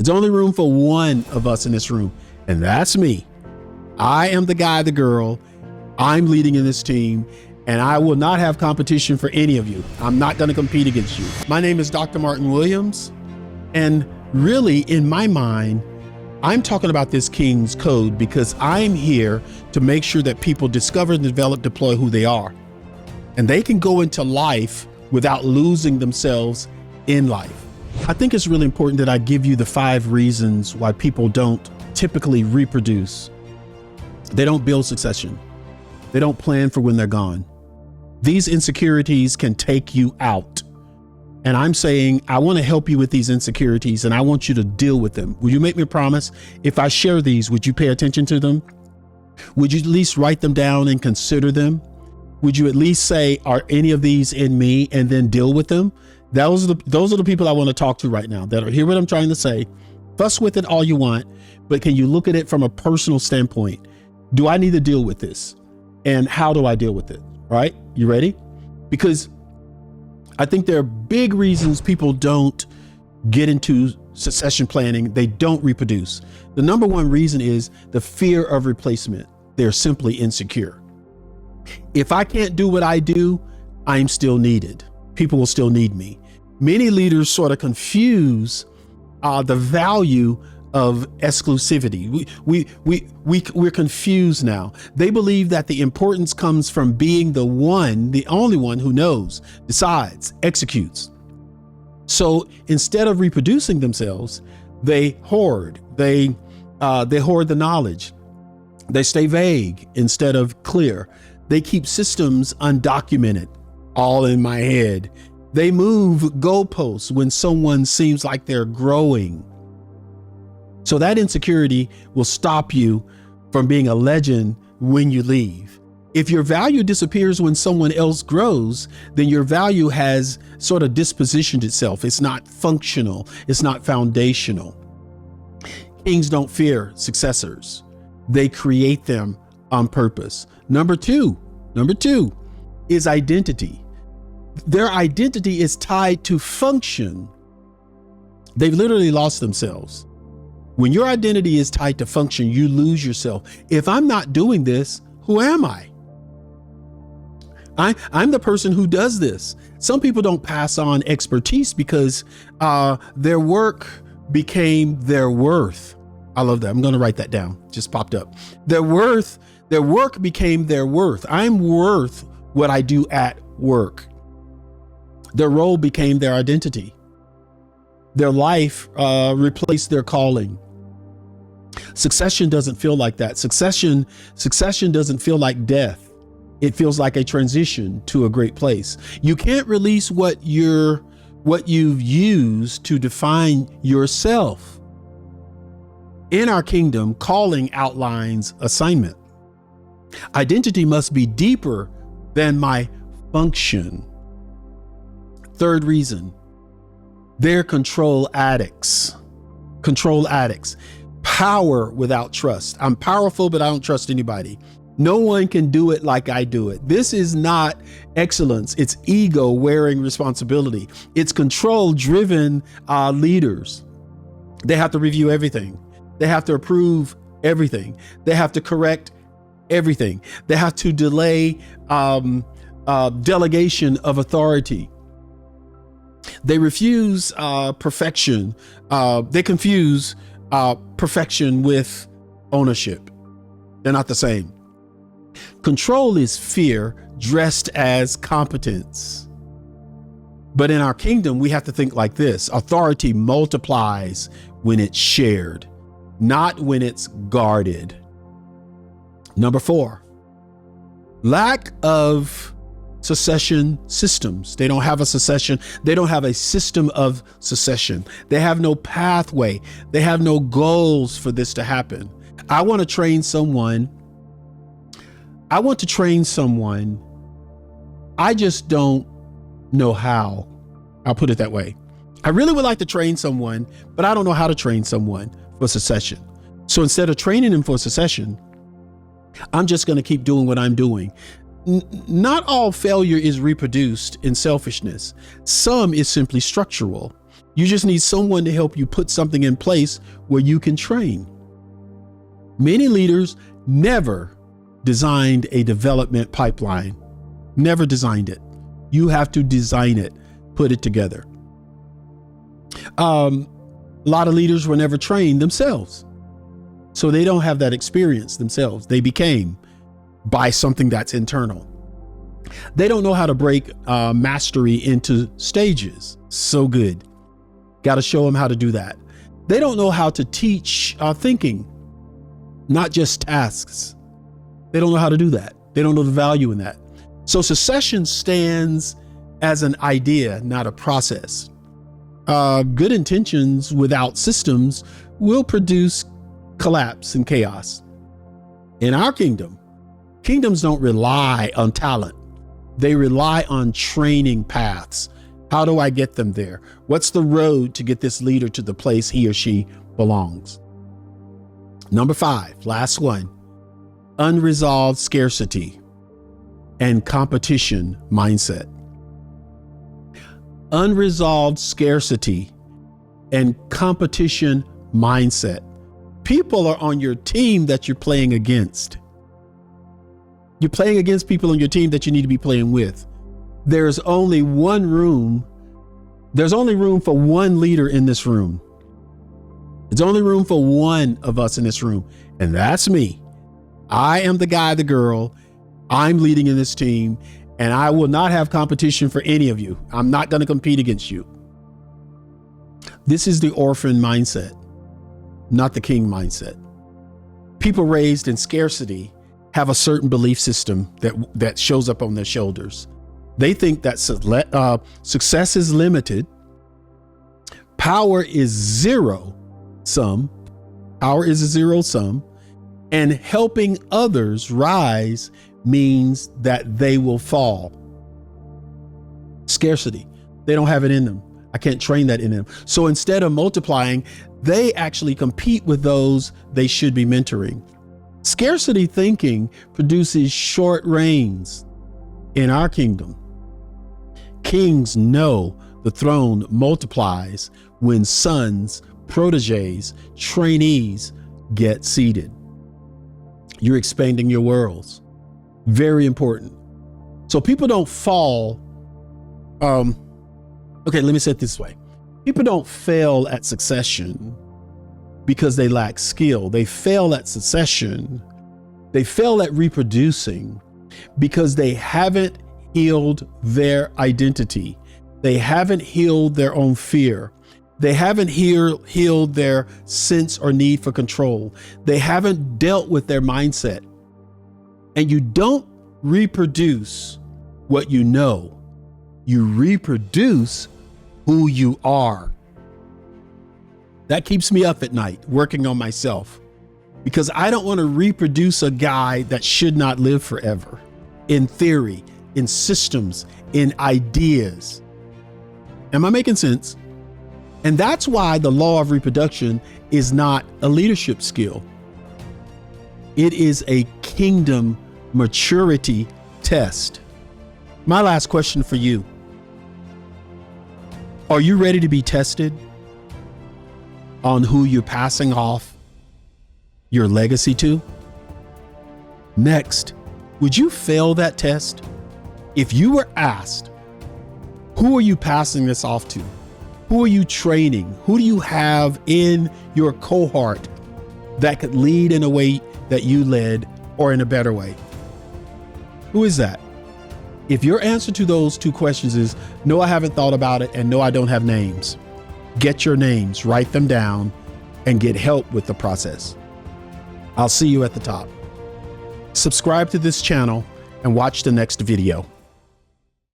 There's only room for one of us in this room, and that's me. I am the guy, the girl. I'm leading in this team, and I will not have competition for any of you. I'm not going to compete against you. My name is Dr. Martin Williams, and really, in my mind, I'm talking about this King's Code because I'm here to make sure that people discover, develop, deploy who they are. And they can go into life without losing themselves in life. I think it's really important that I give you the 5 reasons why people don't typically reproduce. They don't build succession. They don't plan for when they're gone. These insecurities can take you out. And I'm saying, I want to help you with these insecurities and I want you to deal with them. Will you make me a promise? If I share these, would you pay attention to them? Would you at least write them down and consider them? Would you at least say, are any of these in me, and then deal with them? Those are the people I want to talk to right now that are hear what I'm trying to say. Fuss with it all you want, but can you look at it from a personal standpoint? Do I need to deal with this? And how do I deal with it? All right, you ready? Because I think there are big reasons people don't get into succession planning. They don't reproduce. The number one reason is the fear of replacement. They're simply insecure. If I can't do what I do, I'm still needed. People will still need me. Many leaders sort of confuse the value of exclusivity. We're confused now. They believe that the importance comes from being the one, the only one who knows, decides, executes. So instead of reproducing themselves, they hoard. They hoard the knowledge. They stay vague instead of clear. They keep systems undocumented, all in my head. They move goalposts when someone seems like they're growing. So that insecurity will stop you from being a legend when you leave. If your value disappears when someone else grows, then your value has sort of dispositioned itself. It's not functional. It's not foundational. Kings don't fear successors. They create them on purpose. Number two is identity. Their identity is tied to function. They've literally lost themselves. When your identity is tied to function, you lose yourself. If I'm not doing this, who am I? I'm the person who does this. Some people don't pass on expertise because their work became their worth. I love that. I'm going to write that down. Just popped up. Their work became their worth. I'm worth what I do at work. Their role became their identity. Their life replaced their calling. Succession doesn't feel like that. Succession doesn't feel like death. It feels like a transition to a great place. You can't release what you've used to define yourself. In our kingdom, calling outlines assignment. Identity must be deeper than my function. Third reason, they're control addicts. Control addicts. Power without trust. I'm powerful, but I don't trust anybody. No one can do it like I do it. This is not excellence. It's ego wearing responsibility. It's control-driven leaders. They have to review everything. They have to approve everything. They have to correct everything. They have to delay delegation of authority. They refuse perfection. They confuse perfection with ownership. They're not the same. Control is fear dressed as competence. But in our kingdom, we have to think like this. Authority multiplies when it's shared, not when it's guarded. Number 4, lack of succession systems. They don't have a succession. They don't have a system of succession. They have no pathway. They have no goals for this to happen. I want to train someone. I just don't know how. I'll put it that way. I really would like to train someone, but I don't know how to train someone for succession. So instead of training them for succession, I'm just going to keep doing what I'm doing. Not all failure is reproduced in selfishness. Some is simply structural. You just need someone to help you put something in place where you can train. Many leaders never designed a development pipeline, never designed it. You have to design it, put it together. A lot of leaders were never trained themselves, so they don't have that experience themselves. They became by something that's internal. They don't know how to break mastery into stages. So good. Got to show them how to do that. They don't know how to teach thinking, not just tasks. They don't know how to do that. They don't know the value in that. So succession stands as an idea, not a process. Good intentions without systems will produce collapse and chaos. In our kingdoms don't rely on talent. They rely on training paths. How do I get them there? What's the road to get this leader to the place he or she belongs? Number 5, last one, unresolved scarcity and competition mindset. Unresolved scarcity and competition mindset. People are on your team that you're playing against. You're playing against people on your team that you need to be playing with. There's only room for one leader in this room. There's only room for one of us in this room, and that's me. I am the guy, the girl. I'm leading in this team, and I will not have competition for any of you. I'm not going to compete against you. This is the orphan mindset, not the king mindset. People raised in scarcity have a certain belief system that shows up on their shoulders. They think that success is limited. Power is zero sum. Power is a zero sum. And helping others rise means that they will fall. Scarcity. They don't have it in them. I can't train that in them. So instead of multiplying, they actually compete with those they should be mentoring. Scarcity thinking produces short reigns. In our kingdom, kings know the throne multiplies when sons, proteges, trainees get seated. You're expanding your worlds. Very important. So people don't fall. Okay, let me say it this way. People don't fail at succession because they lack skill. They fail at succession. They fail at reproducing because they haven't healed their identity. They haven't healed their own fear. They haven't healed their sense or need for control. They haven't dealt with their mindset. And you don't reproduce what you know. You reproduce who you are. That keeps me up at night working on myself, because I don't want to reproduce a guy that should not live forever. In theory, in systems, in ideas. Am I making sense? And that's why the law of reproduction is not a leadership skill. It is a kingdom maturity test. My last question for you. Are you ready to be tested on who you're passing off your legacy to? Next, would you fail that test? If you were asked, who are you passing this off to? Who are you training? Who do you have in your cohort that could lead in a way that you led or in a better way? Who is that? If your answer to those two questions is, no, I haven't thought about it, and no, I don't have names, get your names, write them down, and get help with the process. I'll see you at the top. Subscribe to this channel and watch the next video.